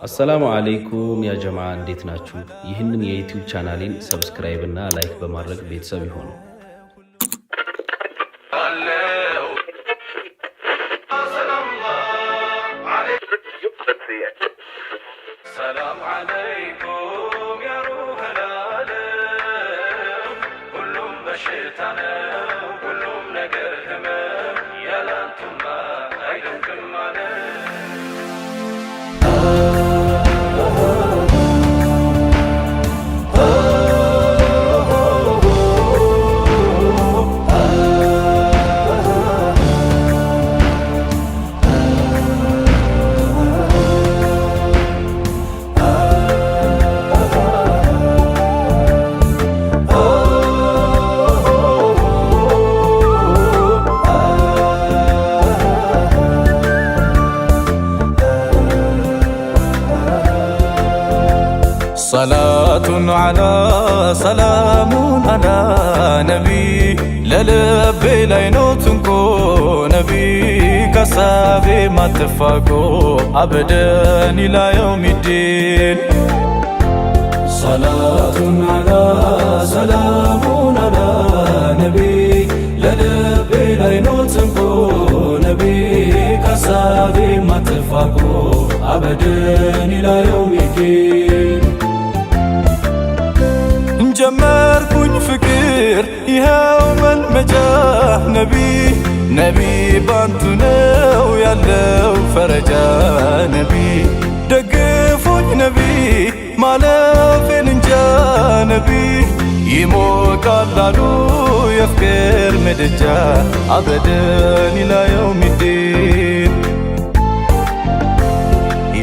አሰላሙ አለይኩም ያ ጀማዓ እንዴት ናችሁ? ይህንን የዩቲዩብ ቻናሌን ሰብስክራይብ እና ላይክ በማድረግ ቤተሰብ ይሁኑ። ሰላም አለይኩም ያ ሩህል ዓለም ሁሉም በሽታ ነው ሁሉም ነገር ህመም ያላንቱማ አይደንቅም ማለት صلاة على سلام على نبي للبي لينوتنكو نبي كسابي ما تفاقو أبدا إلى يوم الدين صلاة على سلام على نبي للبي لينوتنكو نبي كسابي ما تفاقو أبدا إلى يوم الدين ጀመርኩኝ ፍቅር ይኸው መልመጃ ነቢ ባንቱ ነው ያለው ፈረጃ ነቢ ደግፉኝ ነቢ ማለፌን እንጃ ነቢ ይሞቃል አሉ የፍቅር ምድጃ አበደን ኢላ የውሚዲን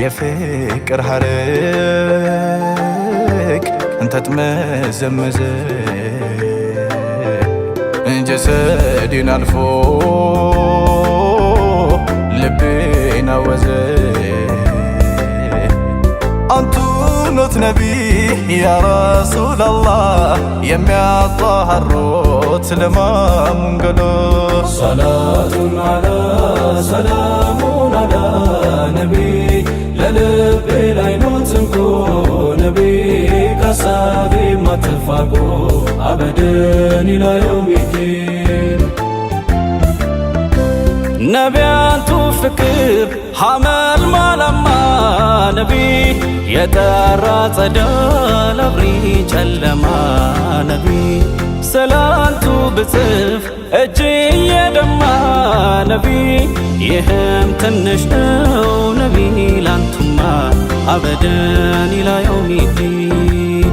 የፍቅር ሐረግ انت تمزمز جسدين الفو لبينا وزي انتو نوت نبي يا رسول الله يمي الطهر روت لما منقلو صلاة على سلام على نبي للبي لينوت نكو نبي كسابي ما تفاقو أبدا إلى يوم الدين نبي أنتو فكر حمل ما لما نبي يترى صدال أبري جلما نبي سلالتو بصف እጅ የደማ ነቢ ይህም ትንሽ ነው ነቢ ላንቱማ አበደን ኢላ የውሚዲን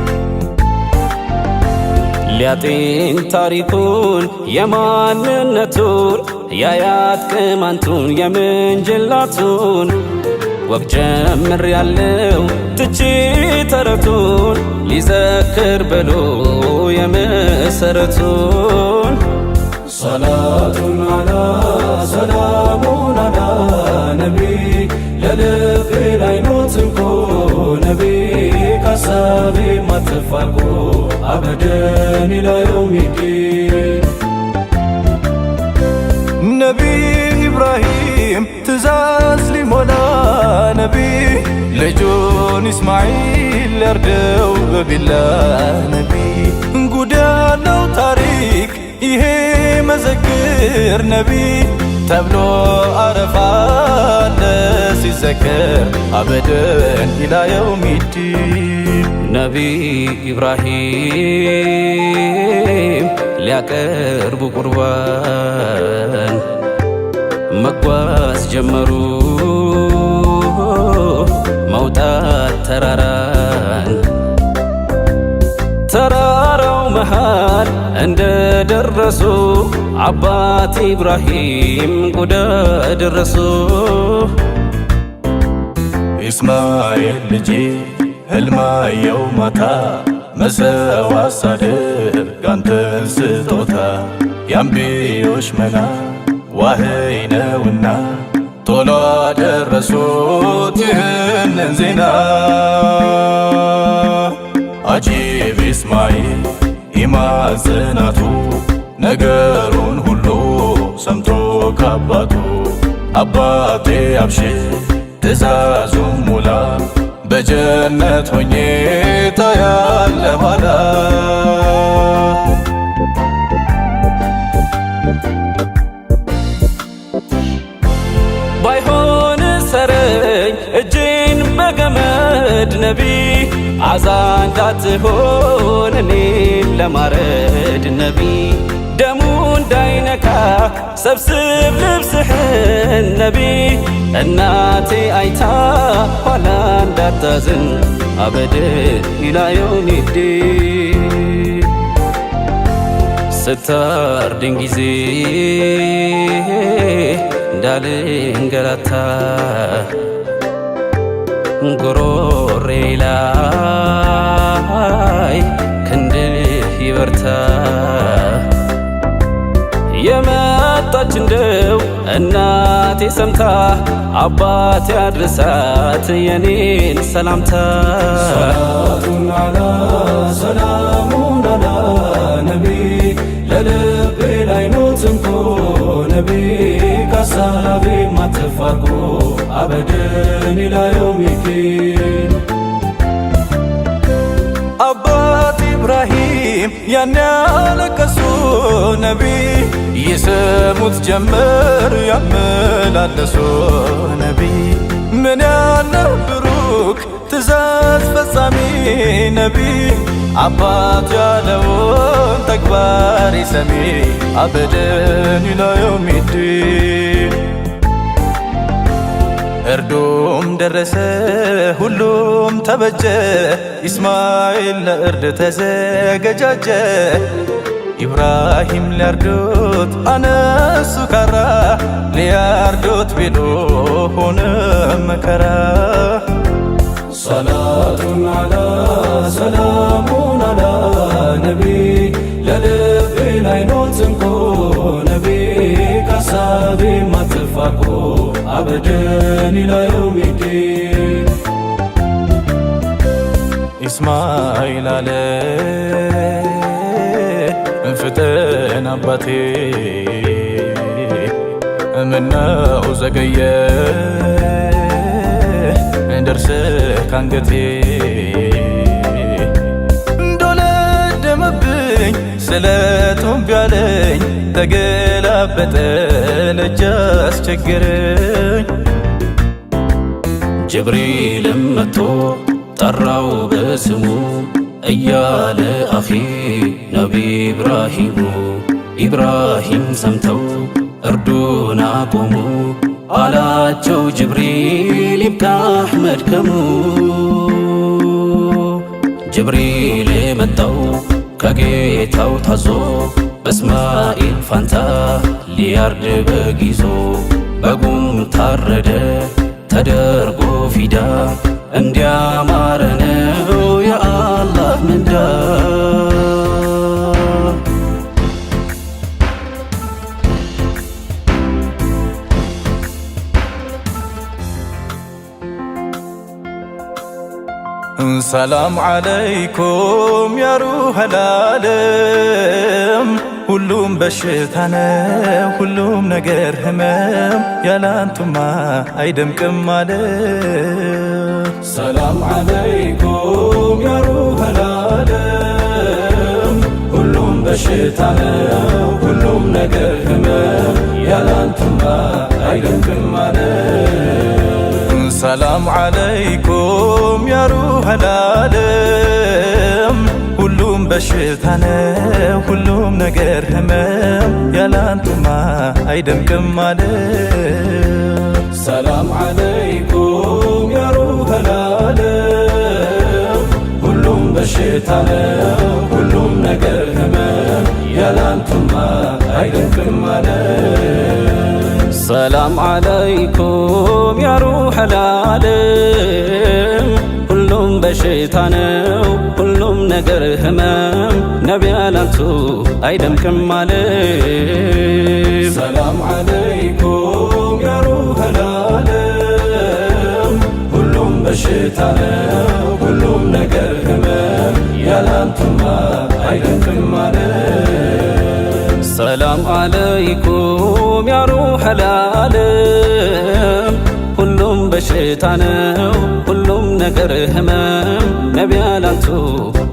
ሊያጤን ታሪኩን የማንነቱን የአያት ቅማንቱን የምንጅላቱን ወግ ጀምር ያለው ትቼ ተረቱን ሊዘክር ብሎ የመሰረቱን صلاة على سلام على نبي للبي لينوتنكو نبي كسابي ما تفاقو أبدا إلى يوم الدين نبي إبراهيم تزاز لمولا نبي لجون إسماعيل يردو بالله نبي نقودالو تاريخ ይሄ መዘክር ነቢ ተብሎ አረፋለ ሲዘከር አበደን ኢላ የውሚዲን ነቢ ኢብራሂም ሊያቀርቡ ቁርባን መጓዝ ጀመሩ መውጣት ተራራን ተራራው መሃል እንደደረሱ አባት ኢብራሂም ጉዳ ደረሱ ኢስማኤል ልጄ ህልማየው ማታ መሰዋት ሳደርግ አንተን ስጦታ የአንቢዮች መና ዋህይ ነውና ቶሎ አደረሱት ይህንን ዜና አጂብ ኢስማኤል ኢማጽናቱ ነገሩን ሁሉ ሰምቶ ካባቱ አባቴ አብሽር ትእዛዙን ሙላ በጀነት ሆኜ ታያለ ኋላ ባይሆን ሰረኝ እጄን በገመድ ነቢ አዛ እንዳትሆን እኔን ለማረድ ነቢ ደሙ እንዳይነካ ሰብስብ ልብስህን ነቢ እናቴ አይታ ኋላ እንዳታዝን አበድ ኢላ የውሚዲን ስታርድን ጊዜ እንዳልንገላታ ጉሮሬ ላይ ክንድህ ይበርታ የመጣች እንደው እናቴ ሰምታ አባቴ አድርሳት የኔን ሰላምታ ሰላቱን አላ ሰላሙን አላ ነቢ ለልቤ ላይ ኖት እንኮ ነቢ ካሳቤ ማትፋርቆ አበደን ኢላ የውሚዲን አባት ኢብራሂም ያን ያለቀሱ ነቢ ይስሙት ጀመር ያመላለሱ ነቢ ምን ያለ ብሩክ ትእዛዝ ፈጻሚ ነቢ አባት ያለውን ተግባር ሰሚ አበደን ኢላ የውሚዲን እርዱም ደረሰ ሁሉም ተበጀ ኢስማኤል ለእርድ ተዘገጃጀ ኢብራሂም ሊያርዱት አነሱ ካራ ሊያርዱት ቢሉ ሆነ መከራ ሰላቱን አላ ሰላሙን አላ ነቢ ለልቤ ላይ ኖት እንኮ ነቢ ካሳቤ ማትፋቆ አበደን ኢላ የውሚዲን ኢስማኤል አለ ፍጠን አባቴ ምነው ዘገየ ደርሰህ ካንገቴ እንደወለደመብኝ ስለቱም ቢያለኝ ተገላበጠ ለእጅ አስቸገረኝ ጅብሪልም መጥቶ ጠራው በስሙ እያለ አኺ ነቢ ኢብራሂሙ ኢብራሂም ሰምተው እርዱን አቆሙ አላቸው ጅብሪል ይብቃህ መድከሙ ጅብሪል የመጣው ከጌታው ታዞ በእስማኤል ፋንታ ሊያርድ በግ ይዞ በጉም ታረደ ተደርጎ ፊዳ እንዲያማረ ነው የአላህ ምንዳ ሰላም ዓለይኩም ያ ሩሐል ዓለም ሁሉም በሽታ ነው ሁሉም ነገር ህመም ያላንቱማ አይደምቅም አለ ሰላም ዓለይኩም ያ ሩሐል ዓለም ሁሉም በሽታ ነው ሁሉም ነገር ህመም ያላንቱማ አይደምቅም አለ ሰላም ዓለይኩም ያ ሩሐል ዓለም ሁሉም በሽታ ነው ሁሉም ነገር ህመም ያላንቱማ አይደምቅም አለ ሰላም ዓለይኩም ያ ሩሐል ዓለም ሁሉም በሽታ ነው ሁሉም ነገር ህመም ያላንቱማ አይደምቅም አለ ሰላም ዓለይኩም ያ ሩሐል ዓለም ሁሉም በሽታ ነው ሁሉም ነገር ህመም ነቢ ያላንቱ አይደምቅም አለ ሰላም ዓለይኩም ያ ሩሐል ዓለም ሁሉም በሽታ ነው ሁሉም ነገር ህመም ያላንቱማ አይደምቅም አለ ሰላም ዓለይኩም ያ ሩሐል ዓለም ሁሉም በሽታ ነው ሁሉም ነገር ህመም ነቢ ያላንቱ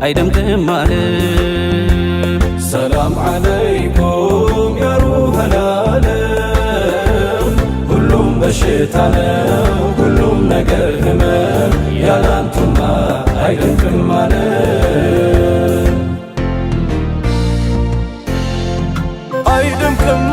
አይደምቅም ዓለም። ሰላም ዓለይኩም ያ ሩሐል ዓለም ሁሉም በሽታ ነው ሁሉም ነገር ህመም ያላንቱማ አይደምቅም ዓለም አይደምቅም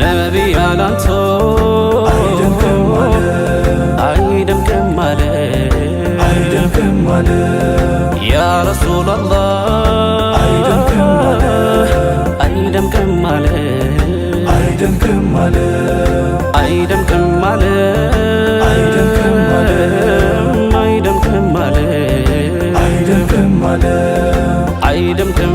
ነቢ ያላንቱ አይደምቅም ዓለም ያ ረሱላላህ አይደምቅም ዓለም አይደምቅም ዓለም አይደምቅም ዓለም አይደምቅም ዓለም አይደምቅም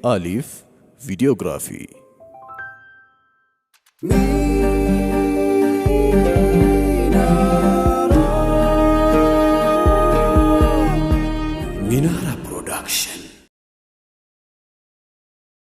አሊፍ ቪዲዮግራፊ ሚናራ ፕሮዳክሽን